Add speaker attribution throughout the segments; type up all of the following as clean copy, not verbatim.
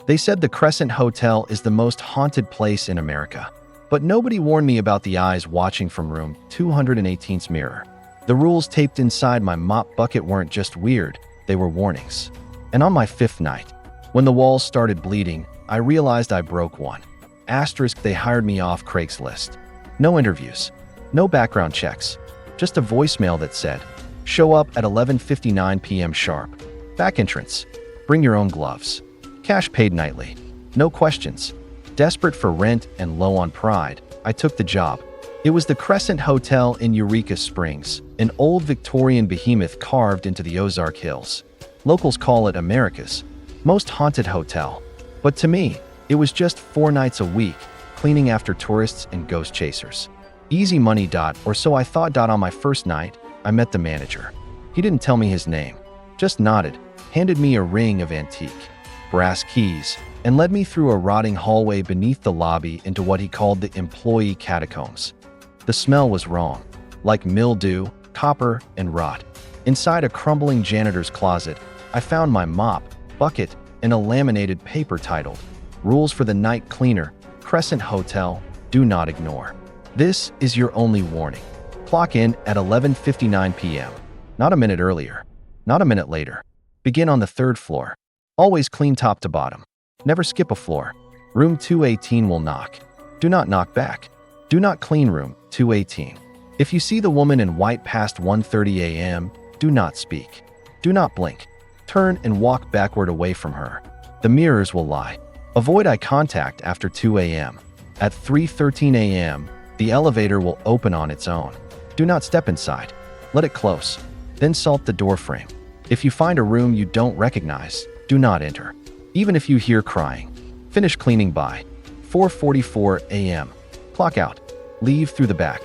Speaker 1: They said the Crescent Hotel is the most haunted place in America. But nobody warned me about the eyes watching from room 218's mirror. The rules taped inside my mop bucket weren't just weird, they were warnings. And on my 5th night, when the walls started bleeding, I realized I broke one. Asterisk, they hired me off Craigslist. No interviews, no background checks, just a voicemail that said, "Show up at 11:59 p.m. sharp. Back entrance. Bring your own gloves. Cash paid nightly. No questions." Desperate for rent and low on pride, I took the job. It was the Crescent Hotel in Eureka Springs, an old Victorian behemoth carved into the Ozark Hills. Locals call it America's most haunted hotel. But to me, it was just 4 nights a week, cleaning after tourists and ghost chasers. Easy money, or so I thought. On my first night, I met the manager. He didn't tell me his name, just nodded, handed me a ring of antique brass keys, and led me through a rotting hallway beneath the lobby into what he called the employee catacombs. The smell was wrong, like mildew, copper, and rot. Inside a crumbling janitor's closet, I found my mop, bucket, and a laminated paper titled, "Rules for the Night Cleaner, Crescent Hotel, Do Not Ignore. This is your only warning. Clock in at 11:59 p.m. Not a minute earlier, not a minute later. Begin on the 3rd floor. Always clean top to bottom. Never skip a floor. Room 218 will knock. Do not knock back. Do not clean room 218. If you see the woman in white past 1:30 a.m., do not speak. Do not blink. Turn and walk backward away from her. The mirrors will lie. Avoid eye contact after 2 a.m. At 3:13 a.m., the elevator will open on its own. Do not step inside. Let it close. Then salt the door frame. If you find a room you don't recognize, do not enter. Even if you hear crying. Finish cleaning by 4:44 a.m. Clock out. Leave through the back.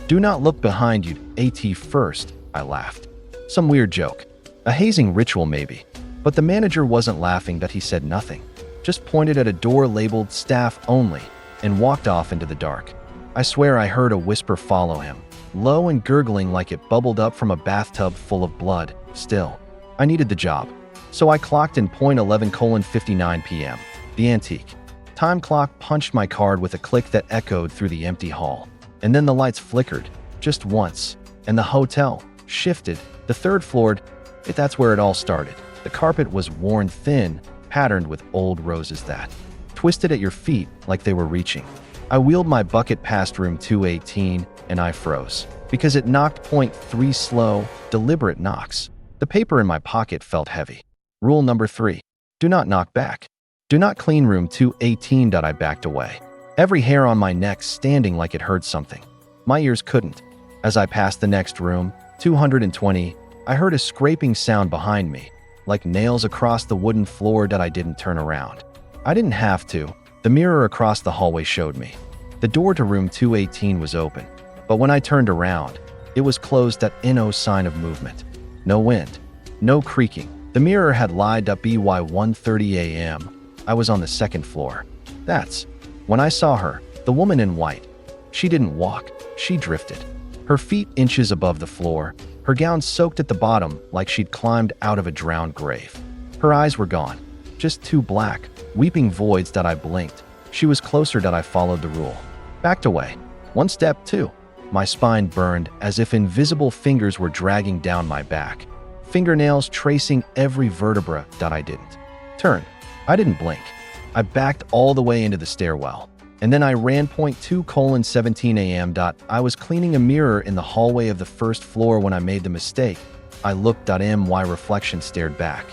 Speaker 1: Do not look behind you. AT first, I laughed. Some weird joke. A hazing ritual maybe. But the manager wasn't laughing. That he said nothing. Just pointed at a door labeled staff only and walked off into the dark. I swear I heard a whisper follow him, low and gurgling like it bubbled up from a bathtub full of blood. Still, I needed the job. So I clocked in .11:59 p.m. The antique time clock punched my card with a click that echoed through the empty hall. And then the lights flickered, just once, and the hotel shifted. The 3rd floor, that's where it all started. The carpet was worn thin, patterned with old roses that twisted at your feet like they were reaching. I wheeled my bucket past room 218 and I froze because it knocked .3 slow, deliberate knocks. The paper in my pocket felt heavy. Rule number 3, do not knock back. Do not clean room 218. I backed away, every hair on my neck standing like it heard something. My ears couldn't. As I passed the next room, 220, I heard a scraping sound behind me, like nails across the wooden floor. I didn't turn around. I didn't have to. The mirror across the hallway showed me. The door to room 218 was open, but when I turned around, it was closed. No sign of movement. No wind. No creaking. The mirror had lied. By 1:30 a.m., I was on the 2nd floor. That's when I saw her, the woman in white. She didn't walk. She drifted. Her feet inches above the floor, her gown soaked at the bottom like she'd climbed out of a drowned grave. Her eyes were gone. Just 2 black, weeping voids. I blinked. She was closer. I followed the rule. Backed away. 1 step, 2. My spine burned as if invisible fingers were dragging down my back. Fingernails tracing every vertebra. I didn't turn. I didn't blink. I backed all the way into the stairwell. And then I ran. .2:17 a.m. I was cleaning a mirror in the hallway of the 1st floor when I made the mistake. I looked. My reflection stared back.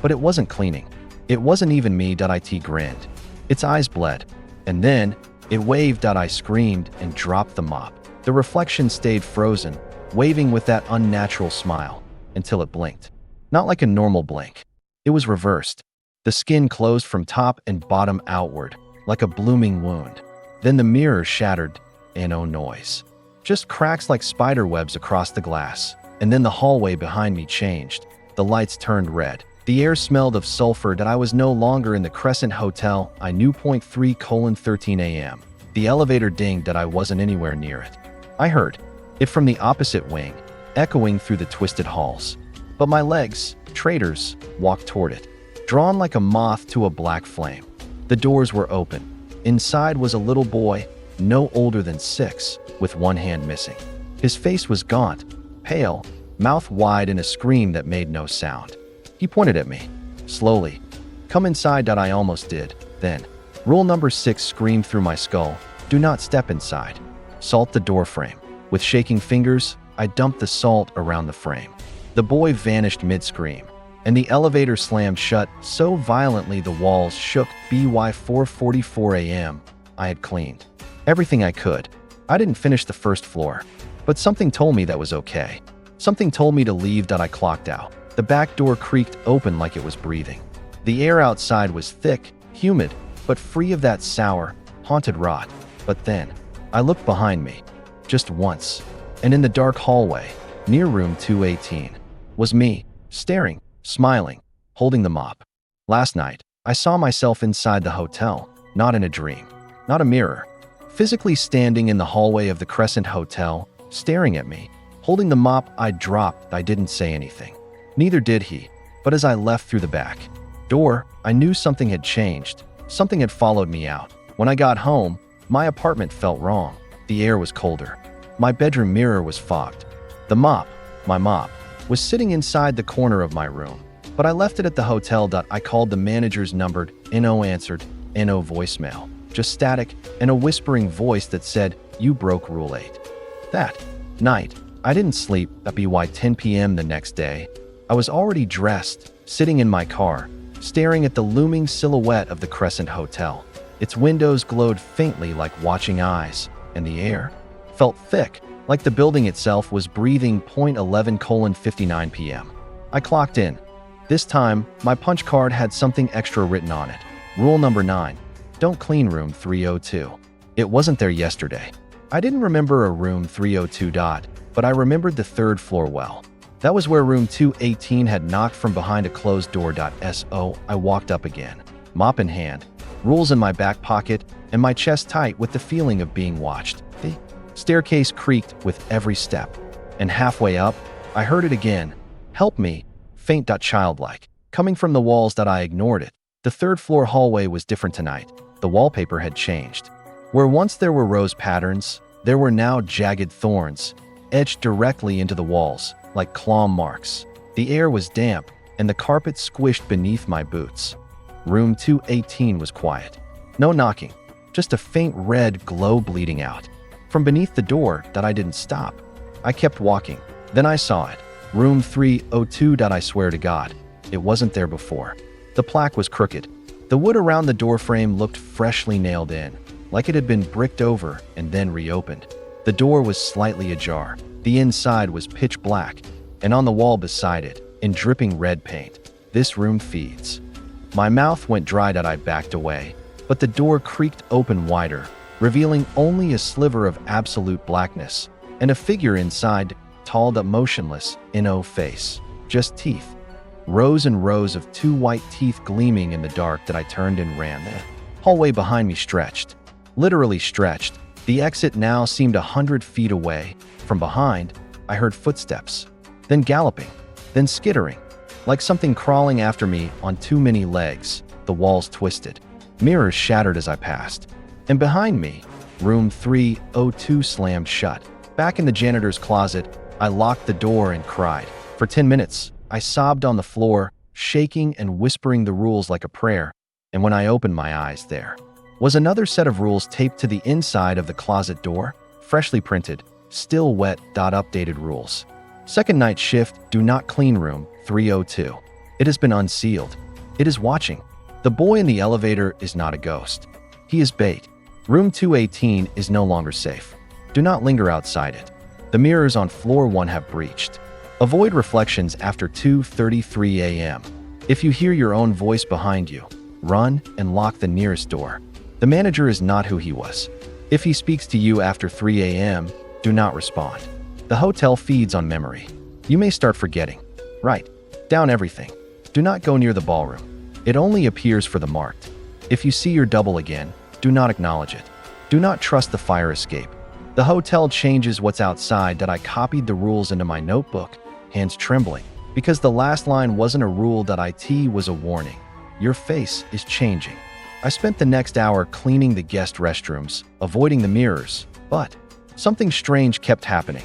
Speaker 1: But it wasn't cleaning. It wasn't even me. It grinned. Its eyes bled. And then it waved. I screamed and dropped the mop. The reflection stayed frozen, waving with that unnatural smile, until it blinked. Not like a normal blink. It was reversed. The skin closed from top and bottom outward, like a blooming wound. Then the mirror shattered, and no noise. Just cracks like spider webs across the glass. And then the hallway behind me changed. The lights turned red. The air smelled of sulfur. I was no longer in the Crescent Hotel. I knew. .3:13 a.m. The elevator dinged. I wasn't anywhere near it. I heard it from the opposite wing, echoing through the twisted halls. But my legs, traitors, walked toward it, drawn like a moth to a black flame. The doors were open. Inside was a little boy, no older than 6, with one hand missing. His face was gaunt, pale, mouth wide in a scream that made no sound. He pointed at me, slowly. "Come inside." I almost did. Then, rule number 6 screamed through my skull. Do not step inside. Salt the door frame. With shaking fingers, I dumped the salt around the frame. The boy vanished mid-scream, and the elevator slammed shut so violently the walls shook. By 4:44 a.m., I had cleaned everything I could. I didn't finish the first floor, but something told me that was okay. Something told me to leave. I clocked out. The back door creaked open like it was breathing. The air outside was thick, humid, but free of that sour, haunted rot. But then, I looked behind me, just once, and in the dark hallway, near room 218, was me, staring, smiling, holding the mop. Last night, I saw myself inside the hotel, not in a dream, not a mirror. Physically standing in the hallway of the Crescent Hotel, staring at me, holding the mop I dropped. I didn't say anything. Neither did he, but as I left through the back door, I knew something had changed. Something had followed me out. When I got home, my apartment felt wrong. The air was colder. My bedroom mirror was fogged. The mop, my mop, was sitting inside the corner of my room, but I left it at the hotel. I called the manager's number. No answered. No voicemail. Just static and a whispering voice that said, "You broke Rule 8. That night, I didn't sleep. By 10 p.m. the next day, I was already dressed, sitting in my car, staring at the looming silhouette of the Crescent Hotel. Its windows glowed faintly like watching eyes, and the air felt thick, like the building itself was breathing. 11:59 p.m. I clocked in. This time, my punch card had something extra written on it. Rule number 9. Don't clean room 302. It wasn't there yesterday. I didn't remember a room 302. But I remembered the third floor well. That was where room 218 had knocked from behind a closed door. I walked up again, mop in hand, rules in my back pocket, and my chest tight with the feeling of being watched. The staircase creaked with every step, and halfway up, I heard it again. "Help me," faint, childlike, coming from the walls. I ignored it. The third floor hallway was different tonight. The wallpaper had changed. Where once there were rose patterns, there were now jagged thorns, etched directly into the walls, like claw marks. The air was damp, and the carpet squished beneath my boots. Room 218 was quiet. No knocking, just a faint red glow bleeding out. From beneath the door, I didn't stop. I kept walking. Then I saw it. Room 302. I swear to God, it wasn't there before. The plaque was crooked. The wood around the doorframe looked freshly nailed in, like it had been bricked over and then reopened. The door was slightly ajar. The inside was pitch black, and on the wall beside it, in dripping red paint, "This room feeds." My mouth went dry. I backed away, but the door creaked open wider, revealing only a sliver of absolute blackness, and a figure inside, tall but motionless, no face, just teeth. Rows and rows of 2 white teeth gleaming in the dark. I turned and ran. The hallway behind me stretched, literally stretched. The exit now seemed 100 feet away. From behind, I heard footsteps, then galloping, then skittering, like something crawling after me on too many legs. The walls twisted. Mirrors shattered as I passed. And behind me, room 302 slammed shut. Back in the janitor's closet, I locked the door and cried. For 10 minutes, I sobbed on the floor, shaking and whispering the rules like a prayer. And when I opened my eyes, there was another set of rules taped to the inside of the closet door, freshly printed, still wet. Updated rules. Second night shift, do not clean room 302. It has been unsealed. It is watching. The boy in the elevator is not a ghost. He is bait. Room 218 is no longer safe. Do not linger outside it. The mirrors on floor 1 have breached. Avoid reflections after 2:33 a.m. If you hear your own voice behind you, run and lock the nearest door. The manager is not who he was. If he speaks to you after 3 a.m., do not respond. The hotel feeds on memory. You may start forgetting. Write down everything. Do not go near the ballroom. It only appears for the marked. If you see your double again, do not acknowledge it. Do not trust the fire escape. The hotel changes what's outside. I copied the rules into my notebook, hands trembling, because the last line wasn't a rule. It was a warning. Your face is changing. I spent the next hour cleaning the guest restrooms, avoiding the mirrors, but something strange kept happening.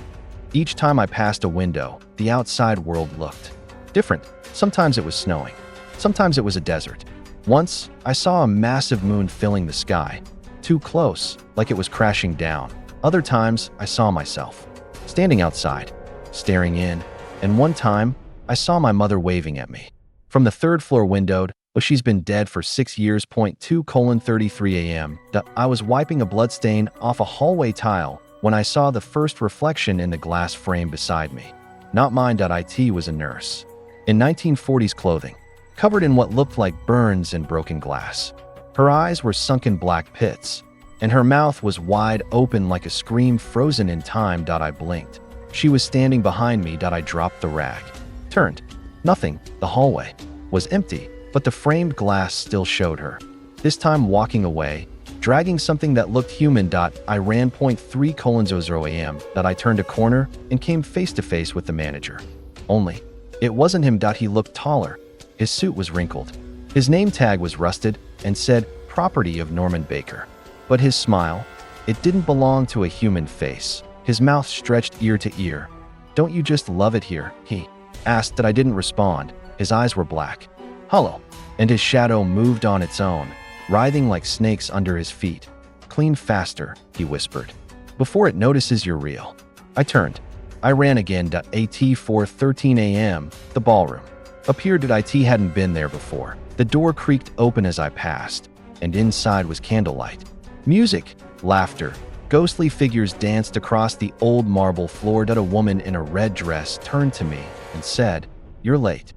Speaker 1: Each time I passed a window, the outside world looked different. Sometimes it was snowing. Sometimes it was a desert. Once, I saw a massive moon filling the sky, too close, like it was crashing down. Other times, I saw myself, standing outside, staring in, and one time, I saw my mother waving at me. From the third-floor window, but she's been dead for 6 years. 2:33 a.m. I was wiping a bloodstain off a hallway tile when I saw the first reflection in the glass frame beside me. Not mine. It was a nurse. In 1940s clothing, covered in what looked like burns and broken glass. Her eyes were sunken black pits, and her mouth was wide open like a scream frozen in time. I blinked. She was standing behind me. I dropped the rag. Turned. Nothing. The hallway was empty, but the framed glass still showed her. This time walking away, dragging something that looked human. I ran. 3:00 a.m. I turned a corner and came face to face with the manager. Only, it wasn't him. He looked taller. His suit was wrinkled. His name tag was rusted and said, "Property of Norman Baker." But his smile, it didn't belong to a human face. His mouth stretched ear to ear. "Don't you just love it here?" he asked. I didn't respond. His eyes were black, hollow, and his shadow moved on its own, writhing like snakes under his feet. "Clean faster," he whispered, "before it notices you're real." I turned. I ran again. At 4:13 a.m., the ballroom appeared. It hadn't been there before. The door creaked open as I passed, and inside was candlelight. Music, laughter, ghostly figures danced across the old marble floor. A woman in a red dress turned to me and said, "You're late."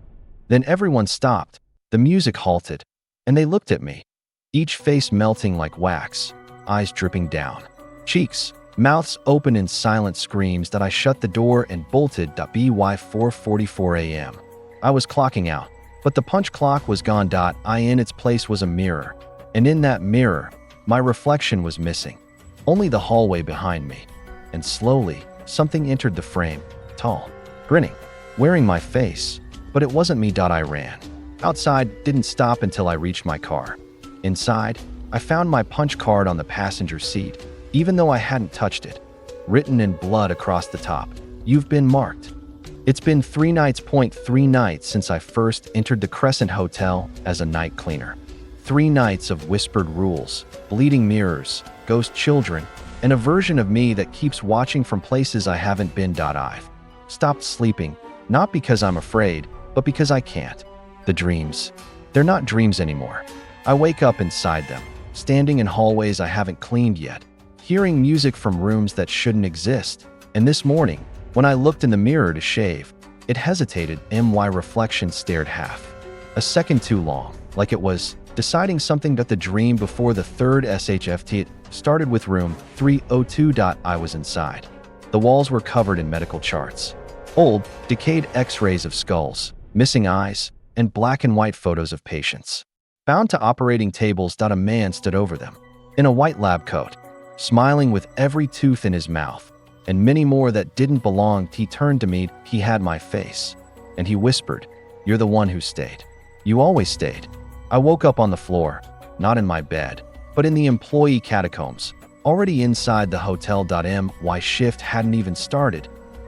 Speaker 1: Then everyone stopped. The music halted, and they looked at me, each face melting like wax, eyes dripping down, cheeks, mouths open in silent screams. I shut the door and bolted. By 4:44 a.m. I was clocking out, but the punch clock was gone. In its place was a mirror, and in that mirror, my reflection was missing. Only the hallway behind me. And slowly, something entered the frame, tall, grinning, wearing my face. But it wasn't me. I ran. Outside, didn't stop until I reached my car. Inside, I found my punch card on the passenger seat, even though I hadn't touched it. Written in blood across the top, "You've been marked." It's been 3 nights. 3 nights since I first entered the Crescent Hotel as a night cleaner. 3 nights of whispered rules, bleeding mirrors, ghost children, and a version of me that keeps watching from places I haven't been. I've stopped sleeping, not because I'm afraid, but because I can't. The dreams, they're not dreams anymore. I wake up inside them, standing in hallways I haven't cleaned yet, hearing music from rooms that shouldn't exist. And this morning, when I looked in the mirror to shave, it hesitated. My reflection stared half a second too long, like it was deciding something. The dream before the third SHFT. It started with room 302. I was inside. The walls were covered in medical charts, old, decayed x-rays of skulls, missing eyes, and black and white photos of patients bound to operating tables. A man stood over them, in a white lab coat, smiling with every tooth in his mouth, and many more that didn't belong. He turned to me. He had my face, and he whispered, "You're the one who stayed. You always stayed." I woke up on the floor, not in my bed, but in the employee catacombs, already inside the hotel. My shift hadn't even started,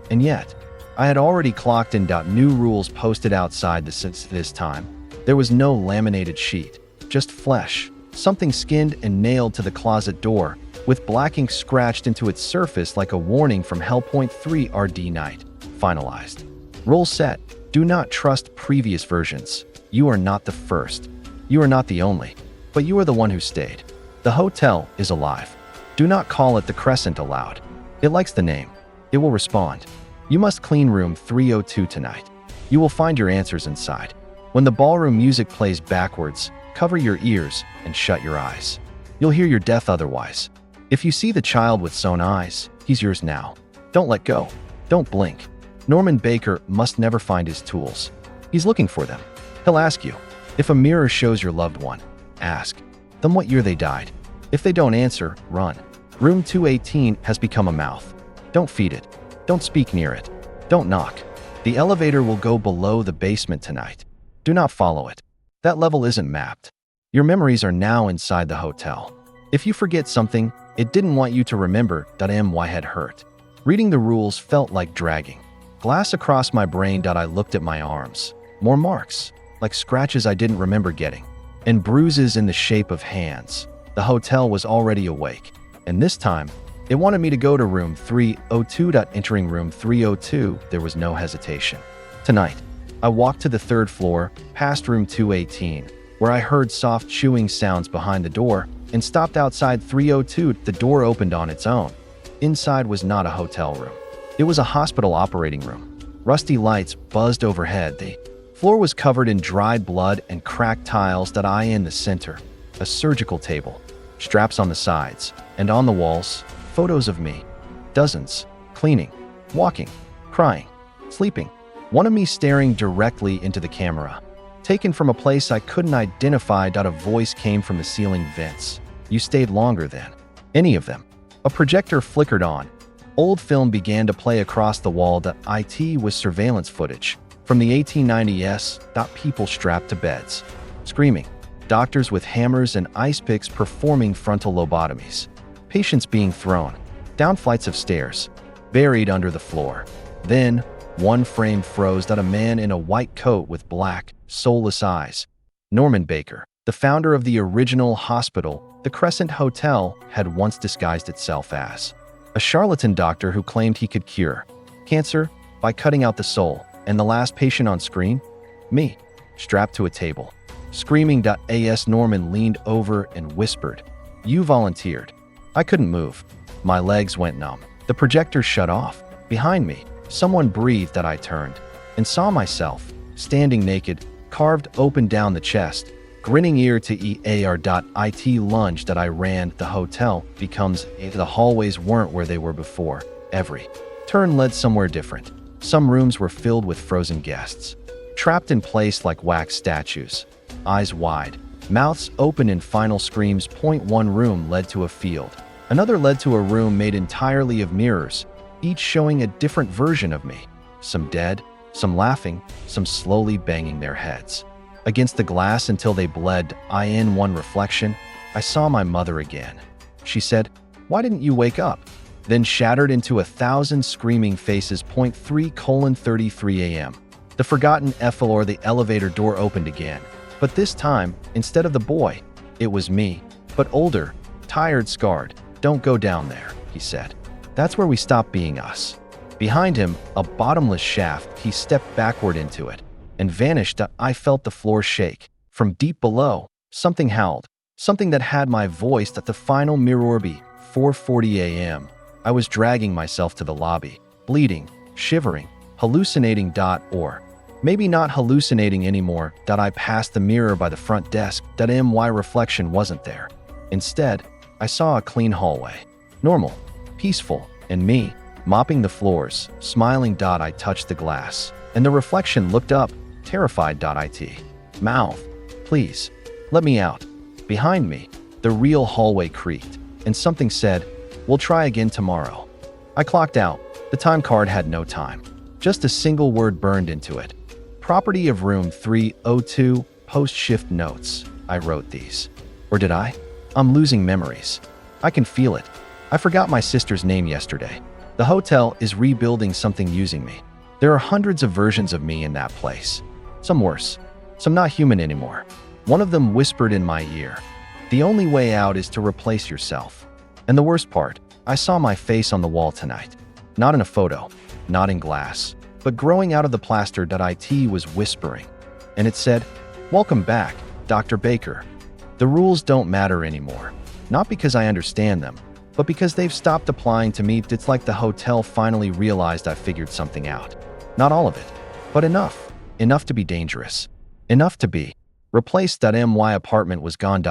Speaker 1: and yet I had already clocked in. New rules posted outside this time. There was no laminated sheet, just flesh, something skinned and nailed to the closet door, with black ink scratched into its surface like a warning from Hell. 3 RD night. Finalized. Rule set. Do not trust previous versions. You are not the first. You are not the only. But you are the one who stayed. The hotel is alive. Do not call it the Crescent aloud. It likes the name. It will respond. You must clean room 302 tonight. You will find your answers inside. When the ballroom music plays backwards, cover your ears and shut your eyes. You'll hear your death otherwise. If you see the child with sewn eyes, he's yours now. Don't let go. Don't blink. Norman Baker must never find his tools. He's looking for them. He'll ask you. If a mirror shows your loved one, ask them what year they died. If they don't answer, run. Room 218 has become a mouth. Don't feed it. Don't speak near it. Don't knock. The elevator will go below the basement tonight. Do not follow it. That level isn't mapped. Your memories are now inside the hotel. If you forget something, it didn't want you to remember. My head hurt. Reading the rules felt like dragging. Glass across my brain. I looked at my arms. More marks, like scratches I didn't remember getting, and bruises in the shape of hands. The hotel was already awake, and this time, it wanted me to go to room 302. Entering room 302, there was no hesitation. Tonight, I walked to the third floor, past room 218, where I heard soft chewing sounds behind the door, and stopped outside 302. The door opened on its own. Inside was not a hotel room. It was a hospital operating room. Rusty lights buzzed overhead. The floor was covered in dried blood and cracked tiles. In the center, a surgical table, straps on the sides, and on the walls, photos of me. Dozens, cleaning, walking, crying, sleeping. One of me staring directly into the camera. Taken from a place I couldn't identify. A voice came from the ceiling vents. You stayed longer than any of them. A projector flickered on. Old film began to play across the wall. It was surveillance footage from the 1890s. People strapped to beds, screaming. Doctors with hammers and ice picks performing frontal lobotomies. Patients being thrown down flights of stairs, buried under the floor. Then, one frame froze. A man in a white coat with black, soulless eyes. Norman Baker, the founder of the original hospital, the Crescent Hotel, had once disguised itself as a charlatan doctor who claimed he could cure cancer by cutting out the soul. And the last patient on screen? Me, strapped to a table, screaming. Norman leaned over and whispered, "You volunteered." I couldn't move. My legs went numb. The projector shut off. Behind me, someone breathed. I turned and saw myself, standing naked, carved open down the chest, grinning ear to ear. It lunged. I ran. The hotel becomes the hallways weren't where they were before. Every turn led somewhere different. Some rooms were filled with frozen guests, trapped in place like wax statues, eyes wide, mouths open in final screams. One room led to a field. Another led to a room made entirely of mirrors, each showing a different version of me. Some dead, some laughing, some slowly banging their heads against the glass until they bled. In one reflection, I saw my mother again. She said, "Why didn't you wake up?" Then shattered into 1,000 screaming faces. 3:33 a.m. The forgotten or the elevator door opened again. But this time, instead of the boy, it was me, but older, tired, scarred. "Don't go down there," he said. "That's where we stop being us." Behind him, a bottomless shaft. He stepped backward into it and vanished. I felt the floor shake. From deep below, something howled, something that had my voice. The final mirror be 4:40 a.m. I was dragging myself to the lobby, bleeding, shivering, hallucinating. Or maybe not hallucinating anymore. I passed the mirror by the front desk. My reflection wasn't there. Instead, I saw a clean hallway, normal, peaceful, and me, mopping the floors, smiling. I touched the glass, and the reflection looked up, terrified. Mouth, "Please, let me out." Behind me, the real hallway creaked, and something said, "We'll try again tomorrow." I clocked out. The time card had no time. Just a single word burned into it. "Property of room 302, post-shift notes." I wrote these. Or did I? I'm losing memories. I can feel it. I forgot my sister's name yesterday. The hotel is rebuilding something using me. There are hundreds of versions of me in that place. Some worse, some not human anymore. One of them whispered in my ear, "The only way out is to replace yourself." And the worst part, I saw my face on the wall tonight. Not in a photo, not in glass, but growing out of the plaster. It was whispering. And it said, "Welcome back, Dr. Baker. The rules don't matter anymore. Not because I understand them, but because they've stopped applying to me." It's like the hotel finally realized I figured something out. Not all of it, but enough. Enough to be dangerous. Enough to be replaced. My apartment was gone.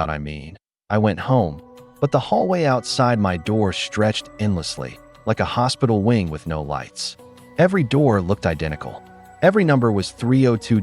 Speaker 1: I went home, but the hallway outside my door stretched endlessly, like a hospital wing with no lights. Every door looked identical. Every number was 302.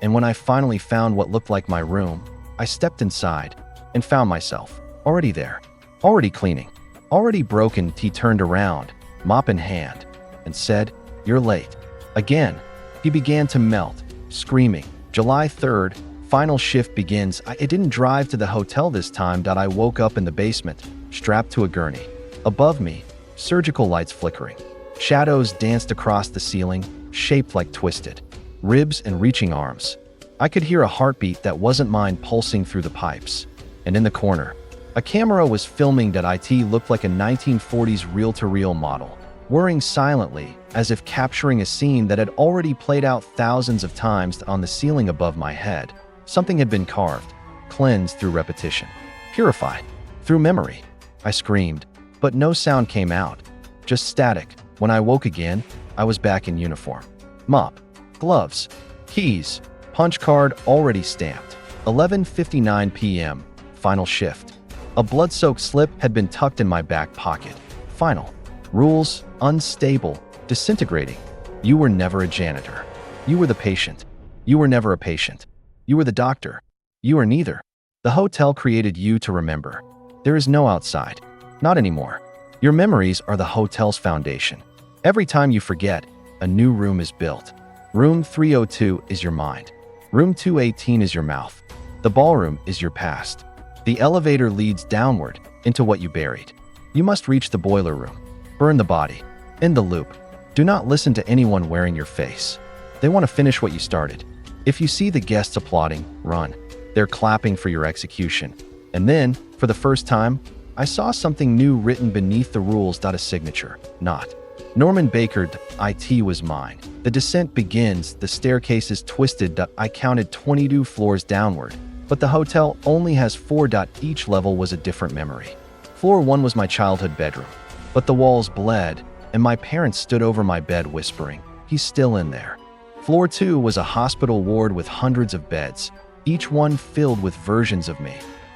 Speaker 1: And when I finally found what looked like my room, I stepped inside and found myself already there, already cleaning, already broken. He turned around, mop in hand, and said, "You're late." Again, he began to melt, screaming, "July 3rd, Final shift begins. I didn't drive to the hotel this time. I woke up in the basement, strapped to a gurney. Above me, surgical lights flickering. Shadows danced across the ceiling, shaped like twisted ribs and reaching arms. I could hear a heartbeat that wasn't mine pulsing through the pipes. And in the corner, a camera was filming. It looked like a 1940s reel-to-reel model, whirring silently as if capturing a scene that had already played out thousands of times. On the ceiling above my head, something had been carved, cleansed through repetition, purified through memory. I screamed, but no sound came out, just static. When I woke again, I was back in uniform. Mop, gloves, keys, punch card already stamped. 11:59 p.m., final shift. A blood-soaked slip had been tucked in my back pocket. Final. Rules, unstable, disintegrating. You were never a janitor. You were the patient. You were never a patient. You were the doctor. You are neither. The hotel created you to remember. There is no outside. Not anymore. Your memories are the hotel's foundation. Every time you forget, a new room is built. Room 302 is your mind. Room 218 is your mouth. The ballroom is your past. The elevator leads downward into what you buried. You must reach the boiler room. Burn the body. End the loop. Do not listen to anyone wearing your face. They want to finish what you started. If you see the guests applauding, run. They're clapping for your execution. And then, for the first time, I saw something new written beneath the rules. A signature. Not. Norman Baker. It was mine. The descent begins. The staircase is twisted. I counted 22 floors downward. But the hotel only has 4. Each level was a different memory. Floor 1 was my childhood bedroom. But the walls bled, and my parents stood over my bed whispering, "He's still in there." Floor 2 was a hospital ward with hundreds of beds, each one filled with versions of me,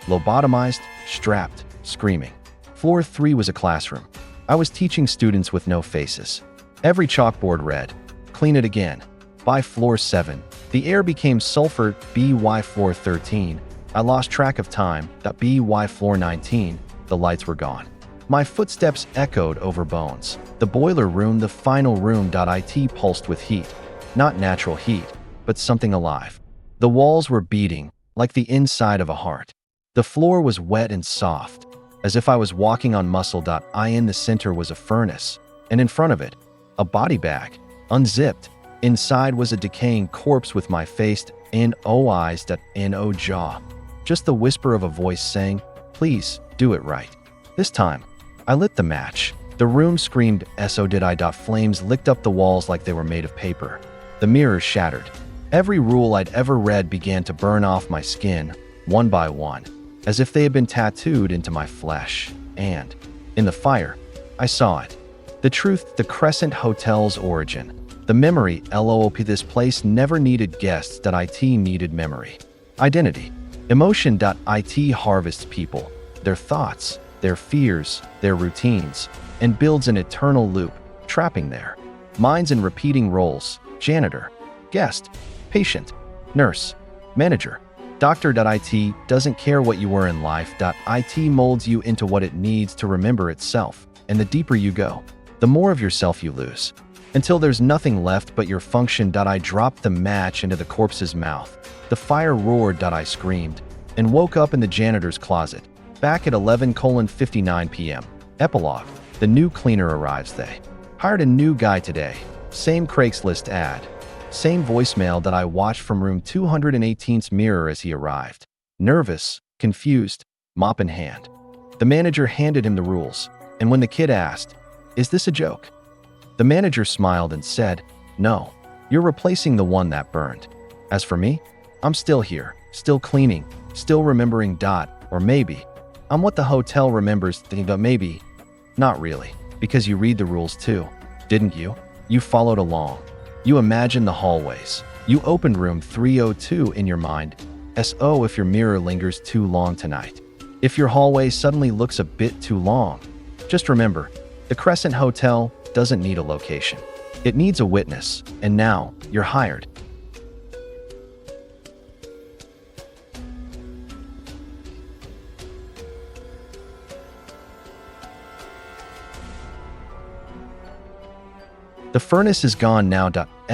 Speaker 1: lobotomized, strapped, screaming. Floor 3 was a classroom. I was teaching students with no faces. Every chalkboard read, "Clean it again." By floor 7, the air became sulfur. By floor 13, I lost track of time. By floor 19, the lights were gone. My footsteps echoed over bones. The boiler room, the final room. It pulsed with heat. Not natural heat, but something alive. The walls were beating, like the inside of a heart. The floor was wet and soft, as if I was walking on muscle. In the center was a furnace, and in front of it, a body bag, unzipped. Inside was a decaying corpse with my face, no eyes, no jaw. Just the whisper of a voice saying, "Please, do it right." This time, I lit the match. The room screamed, "So did I." Flames licked up the walls like they were made of paper. The mirrors shattered. Every rule I'd ever read began to burn off my skin, one by one, as if they had been tattooed into my flesh. And, in the fire, I saw it. The truth, the Crescent Hotel's origin. The memory, LOOP. This place never needed guests. It needed memory. Identity. Emotion. It harvests people, their thoughts, their fears, their routines, and builds an eternal loop, trapping their minds in repeating roles: janitor, guest, patient, nurse, manager, doctor. It doesn't care what you were in life. It molds you into what it needs to remember itself, and the deeper you go, the more of yourself you lose, until there's nothing left but your function. I dropped the match into the corpse's mouth. The fire roared. I screamed, and woke up in the janitor's closet. Back at 11:59 p.m. Epilogue. The new cleaner arrives. They hired a new guy today. Same Craigslist ad. Same voicemail. I watched from room 218's mirror as he arrived. Nervous, confused, mop in hand. The manager handed him the rules, and when the kid asked, "Is this a joke?" the manager smiled and said, "No, you're replacing the one that burned. As for me, I'm still here, still cleaning, still remembering. Or maybe I'm what the hotel remembers, but maybe not really, because you read the rules too, didn't you? You followed along. You imagined the hallways. You opened room 302 in your mind. So if your mirror lingers too long tonight, if your hallway suddenly looks a bit too long, just remember, the Crescent Hotel doesn't need a location. It needs a witness, and now you're hired." The furnace is gone now.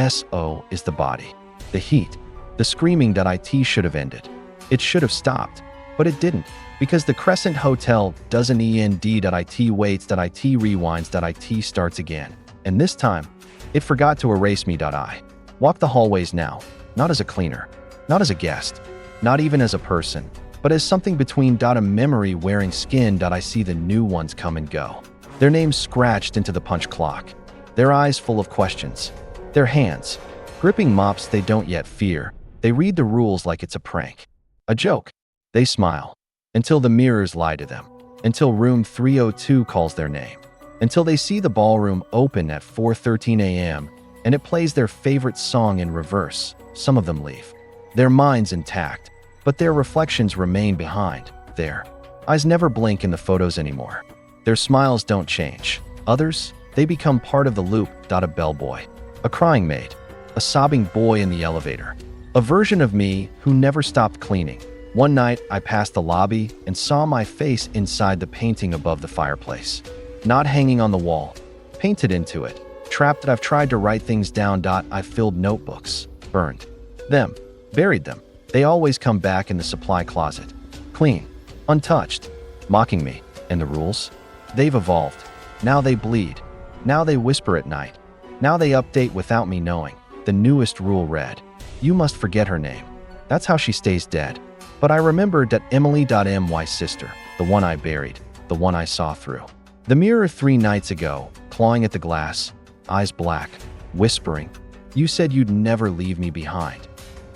Speaker 1: So is the body. The heat. The screaming.it should have ended. It should have stopped, but it didn't, because the Crescent Hotel doesn't end.it waits.it rewinds.it starts again. And this time, it forgot to erase me.I. Walk the hallways now, not as a cleaner, not as a guest, not even as a person, but as something between a memory wearing skin. I see the new ones come and go. Their names scratched into the punch clock. Their eyes full of questions. Their hands, gripping mops they don't yet fear. They read the rules like it's a prank. A joke. They smile. Until the mirrors lie to them. Until room 302 calls their name. Until they see the ballroom open at 4:13 a.m. and it plays their favorite song in reverse. Some of them leave. Their minds intact, but their reflections remain behind. Their eyes never blink in the photos anymore. Their smiles don't change. Others, they become part of the loop. A bellboy, a crying maid, a sobbing boy in the elevator, a version of me who never stopped cleaning. One night, I passed the lobby and saw my face inside the painting above the fireplace. Not hanging on the wall, painted into it. Trapped that I've tried to write things down. I filled notebooks, burned them, buried them. They always come back in the supply closet, clean, untouched, mocking me. And the rules? They've evolved. Now they bleed. Now they whisper at night. Now they update without me knowing. The newest rule read, "You must forget her name." That's how she stays dead. But I remembered that Emily.my sister, the one I buried, the one I saw through the mirror 3 nights ago, clawing at the glass, eyes black, whispering, "You said you'd never leave me behind."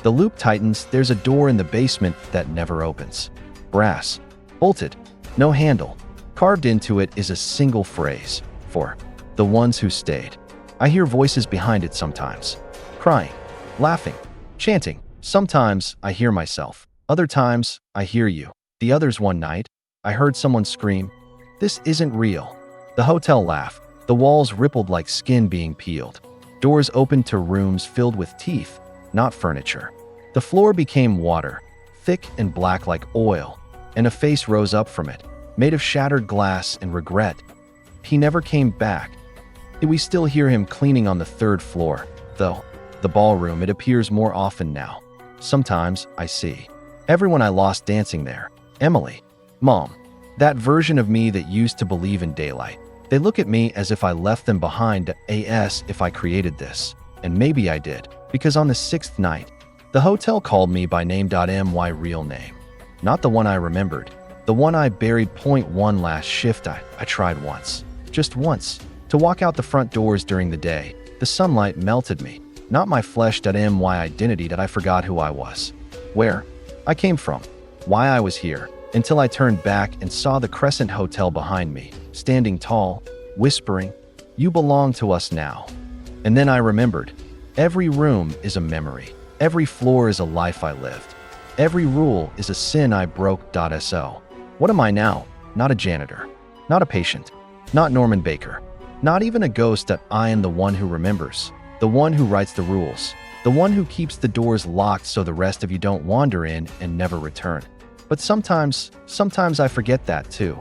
Speaker 1: The loop tightens. There's a door in the basement that never opens. Brass, bolted, no handle. Carved into it is a single phrase, "For the ones who stayed." I hear voices behind it sometimes, crying, laughing, chanting. Sometimes I hear myself. Other times I hear you. The others, one night, I heard someone scream, "This isn't real." The hotel laughed. The walls rippled like skin being peeled. Doors opened to rooms filled with teeth, not furniture. The floor became water, thick and black like oil, and a face rose up from it, made of shattered glass and regret. He never came back. We still hear him cleaning on the 3rd floor, though. The ballroom, it appears more often now. Sometimes I see everyone I lost dancing there. Emily, Mom, that version of me that used to believe in daylight. They look at me as if I left them behind. If I created this. And maybe I did, because on the 6th night, the hotel called me by name.my real name. Not the one I remembered. The one I buried. Point 1 last shift I tried once. Just once. To walk out the front doors during the day. The sunlight melted me. Not my flesh.my identity that I forgot who I was. Where I came from. Why I was here. Until I turned back and saw the Crescent Hotel behind me, standing tall, whispering, "You belong to us now." And then I remembered. Every room is a memory. Every floor is a life I lived. Every rule is a sin I broke. So, what am I now? Not a janitor. Not a patient. Not Norman Baker. Not even a ghost. I am the one who remembers. The one who writes the rules. The one who keeps the doors locked so the rest of you don't wander in and never return. But sometimes I forget that too.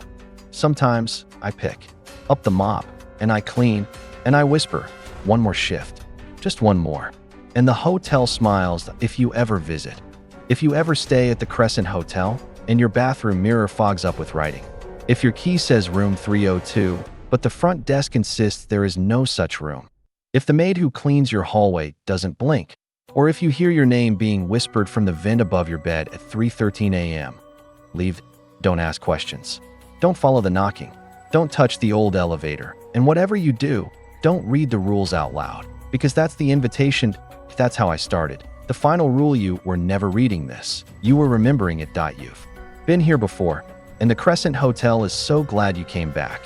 Speaker 1: Sometimes I pick up the mop and I clean and I whisper, "One more shift. Just one more." And the hotel smiles. If you ever visit, if you ever stay at the Crescent Hotel and your bathroom mirror fogs up with writing, if your key says room 302, but the front desk insists there is no such room, if the maid who cleans your hallway doesn't blink, or if you hear your name being whispered from the vent above your bed at 3:13 a.m., leave. Don't ask questions. Don't follow the knocking. Don't touch the old elevator. And whatever you do, don't read the rules out loud, because that's the invitation. That's how I started. The final rule: you were never reading this. You were remembering it. You've been here before, and the Crescent Hotel is so glad you came back.